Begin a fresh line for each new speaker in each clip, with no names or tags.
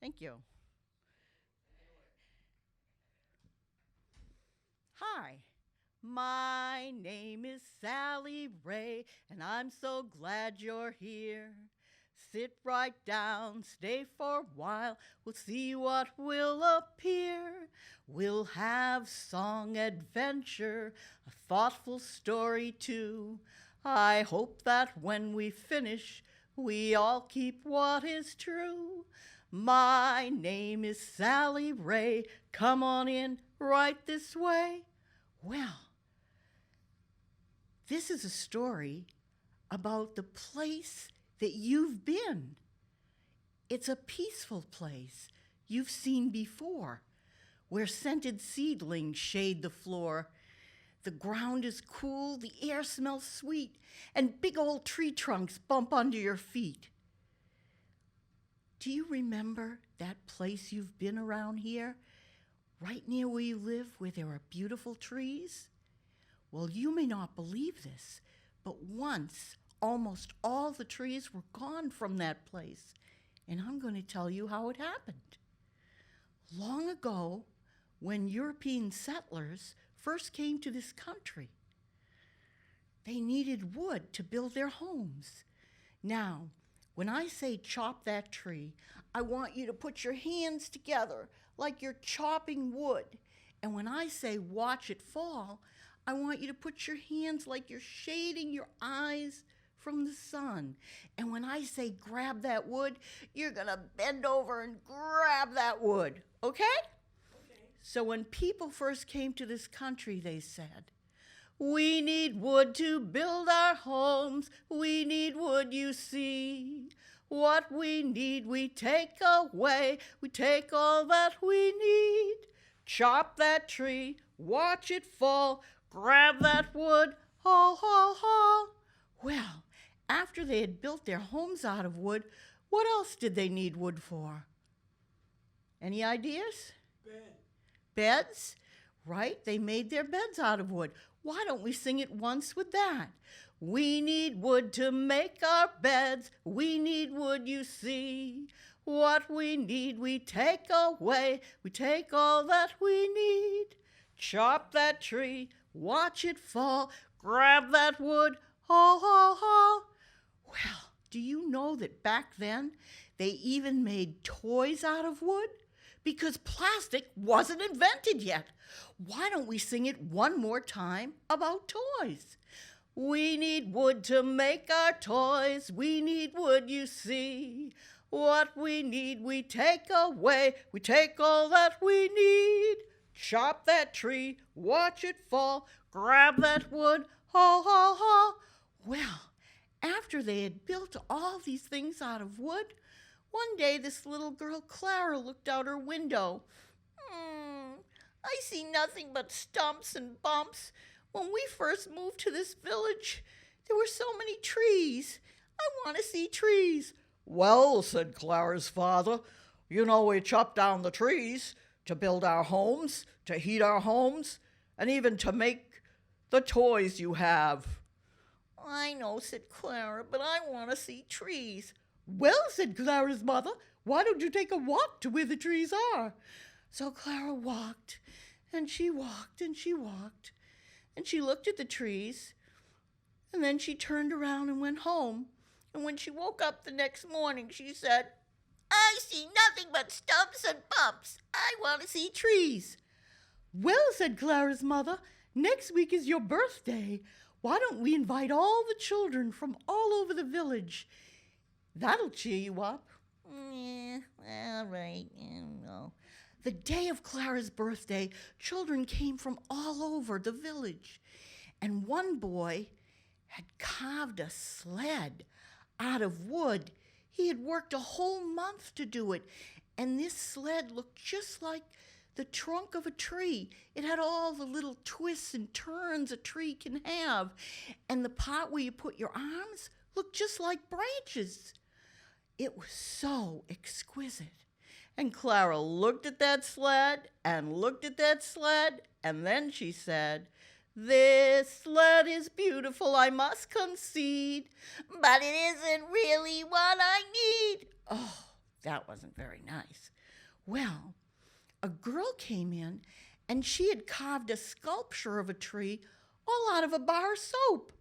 Thank you. Hi, my name is Sally Ray, and I'm so glad you're here. Sit right down, stay for a while, we'll see what will appear. We'll have song adventure, a thoughtful story too. I hope that when we finish, we all keep what is true. My name is Sally Ray. Come on in right this way. Well, this is a story about the place that you've been. It's a peaceful place you've seen before, where scented seedlings shade the floor. The ground is cool, the air smells sweet, and big old tree trunks bump under your feet. Do you remember that place you've been around here, right near where you live, where there are beautiful trees? Well, you may not believe this, but once almost all the trees were gone from that place, and I'm going to tell you how it happened. Long ago, when European settlers first came to this country, they needed wood to build their homes. Now, when I say chop that tree, I want you to put your hands together like you're chopping wood. And when I say watch it fall, I want you to put your hands like you're shading your eyes from the sun. And when I say grab that wood, you're gonna bend over and grab that wood, okay? So when people first came to this country, they said, we need wood to build our homes. We need wood, you see. What we need, we take away. We take all that we need. Chop that tree, watch it fall. Grab that wood, haul, haul, haul. Well, after they had built their homes out of wood, what else did they need wood for? Any ideas? Beds, right? They made their beds out of wood. Why don't we sing it once with that? We need wood to make our beds. We need wood, you see. What we need, we take away. We take all that we need. Chop that tree, watch it fall. Grab that wood, haul, haul, haul. Well, do you know that back then they even made toys out of wood? Because plastic wasn't invented yet. Why don't we sing it one more time about toys? We need wood to make our toys. We need wood, you see. What we need, we take away. We take all that we need. Chop that tree, watch it fall. Grab that wood, haul, haul, haul. Well, after they had built all these things out of wood, one day this little girl, Clara, looked out her window. I see nothing but stumps and bumps. When we first moved to this village, there were so many trees. I want to see trees. Well, said Clara's father, you know we chopped down the trees to build our homes, to heat our homes, and even to make the toys you have. I know, said Clara, but I want to see trees. Well, said Clara's mother, why don't you take a walk to where the trees are? So Clara walked, and she walked, and she walked, and she looked at the trees, and then she turned around and went home. And when she woke up the next morning, she said, I see nothing but stumps and bumps. I want to see trees. Well, said Clara's mother, next week is your birthday. Why don't we invite all the children from all over the village? That'll cheer you up. All right. No. The day of Clara's birthday, children came from all over the village. And one boy had carved a sled out of wood. He had worked a whole month to do it. And this sled looked just like the trunk of a tree. It had all the little twists and turns a tree can have. And the part where you put your arms looked just like branches. It was so exquisite. And Clara looked at that sled and looked at that sled, and then she said, this sled is beautiful, I must concede, but it isn't really what I need. Oh, that wasn't very nice. Well, a girl came in, and she had carved a sculpture of a tree all out of a bar of soap.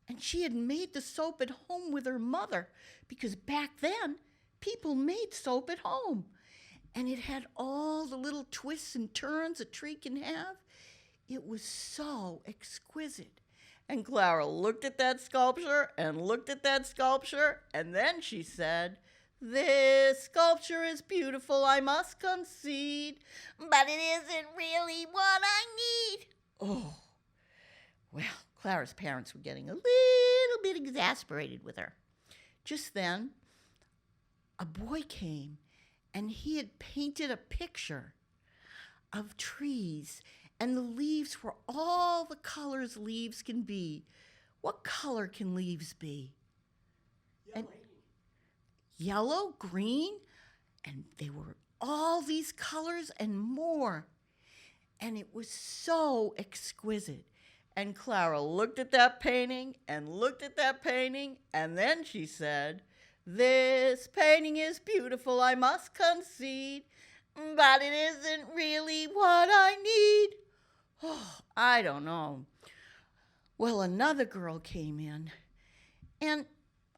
And she had made the soap at home with her mother, because back then, people made soap at home. And it had all the little twists and turns a tree can have. It was so exquisite. And Clara looked at that sculpture and looked at that sculpture, and then she said, "This sculpture is beautiful, I must concede, but it isn't really what I need." Oh, well, Clara's parents were getting a little bit exasperated with her. Just then, a boy came, and he had painted a picture of trees, and the leaves were all the colors leaves can be. What color can leaves be? Yellow, green, and they were all these colors and more. And it was so exquisite. And Clara looked at that painting and looked at that painting, and then she said, "This painting is beautiful, I must concede, but it isn't really what I need." Oh, I don't know. Well, another girl came in, and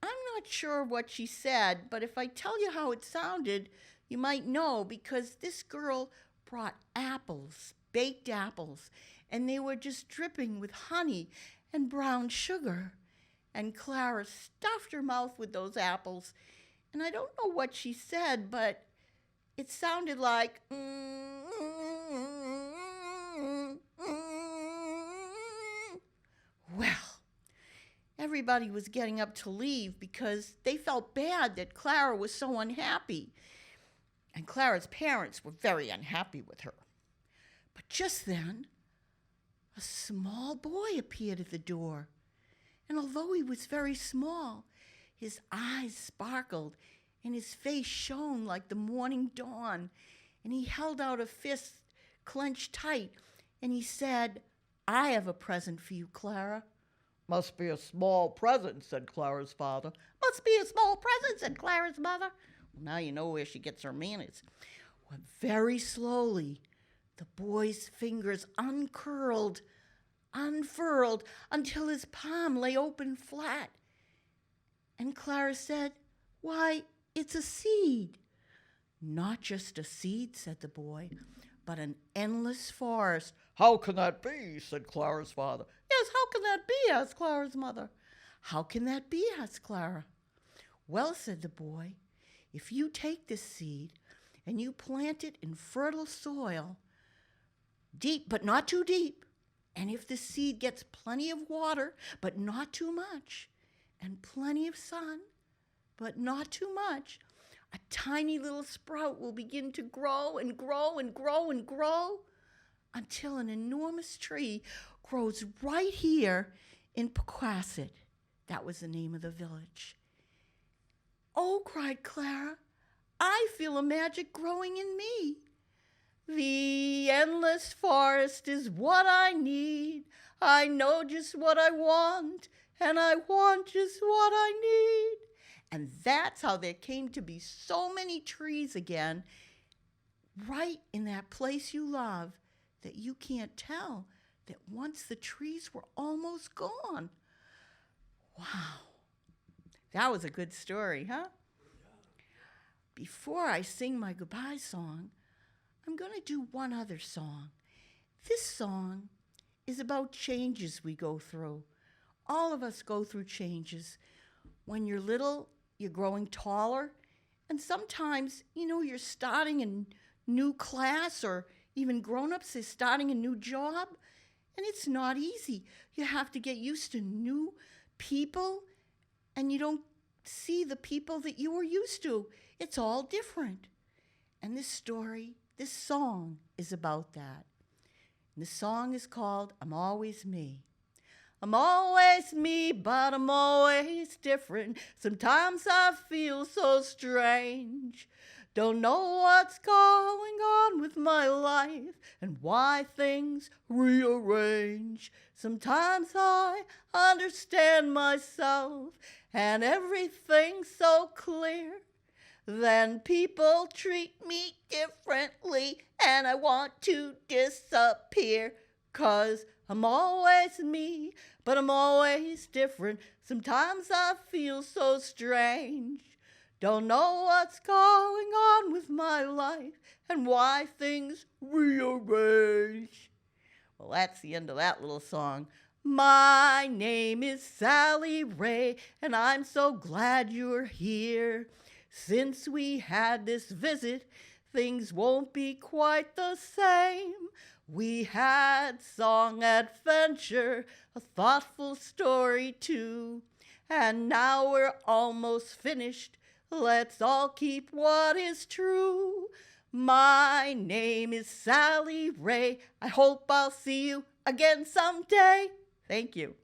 I'm not sure what she said, but if I tell you how it sounded, you might know, because this girl brought apples, baked apples, and they were just dripping with honey and brown sugar. And Clara stuffed her mouth with those apples, and I don't know what she said, but it sounded like, Well, everybody was getting up to leave because they felt bad that Clara was so unhappy. And Clara's parents were very unhappy with her. But just then, a small boy appeared at the door. And although he was very small, his eyes sparkled and his face shone like the morning dawn. And he held out a fist clenched tight, and he said, "I have a present for you, Clara." "Must be a small present," said Clara's father. "Must be a small present," said Clara's mother. Well, now you know where she gets her manners. Well, very slowly, the boy's fingers unfurled until his palm lay open flat. And Clara said, "Why, it's a seed." "Not just a seed," said the boy, "but an endless forest." "How can that be?" said Clara's father. "Yes, how can that be?" asked Clara's mother. "How can that be?" asked Clara. "Well," said the boy, "if you take this seed and you plant it in fertile soil, deep but not too deep, and if the seed gets plenty of water but not too much, and plenty of sun but not too much, a tiny little sprout will begin to grow and grow and grow and grow until an enormous tree grows right here in Pequasset." That was the name of the village. "Oh," cried Clara, "I feel a magic growing in me. The endless forest is what I need. I know just what I want, and I want just what I need." And that's how there came to be so many trees again, right in that place you love, that you can't tell that once the trees were almost gone. Wow. That was a good story, huh? Before I sing my goodbye song, I'm going to do one other song. This song is about changes we go through. All of us go through changes. When you're little, you're growing taller, and sometimes, you're starting a new class, or even grown-ups are starting a new job, and it's not easy. You have to get used to new people, and you don't see the people that you were used to. It's all different. And this song is about that. And the song is called "I'm Always Me." I'm always me, but I'm always different. Sometimes I feel so strange. Don't know what's going on with my life and why things rearrange. Sometimes I understand myself and everything's so clear. then people treat me differently, and I want to disappear. 'Cause I'm always me, but I'm always different. Sometimes I feel so strange. Don't know what's going on with my life and why things rearrange. Well, that's the end of that little song. My name is Sally Ray, and I'm so glad you're here. Since we had this visit, things won't be quite the same. We had song adventure, a thoughtful story too. And now we're almost finished. Let's all keep what is true. My name is Sally Ray. I hope I'll see you again someday. Thank you.